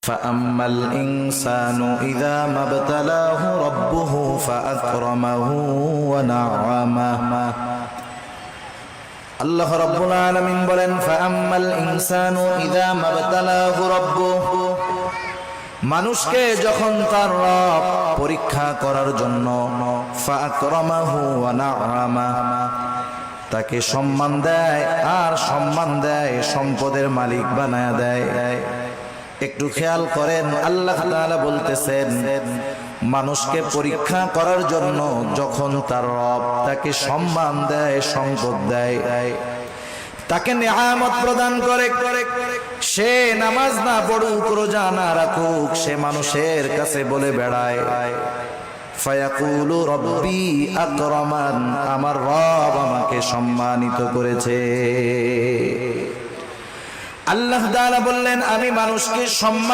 فأما الإنسان إذا ما ابتلاه ربه فأكرمه ونعمه আল্লাহ রাব্বুল আলামিন বলেন ফাআম্মাল ইনসানু ইযা মাবতালাহু রাব্বুহু মানুষকে যখন তার রব পরীক্ষা করার জন্য ফাআকরামাহু ওয়া না'আমা তাকে সম্মান দেয় আর সম্মান দেয় সম্পদের মালিক বানায়া দেয়। একটু খেয়াল করেন, আল্লাহ তাআলা বলতেছেন মানুষকে পরীক্ষা করার জন্য যখন তার রব তাকে সম্মান দেয়, সম্পদ দেয়, তাকে নিয়ামত প্রদান করে, সে নামাজ না পড়ুক, রোজা না রাখুক, সে মানুষের কাছে বলে বেড়ায় ফায়াকুলু রব্বি আকরামান, আমার রব আমাকে সম্মানিত করেছে। আল্লাহ তাআলা বললেন আমি মানুষকে সম্মান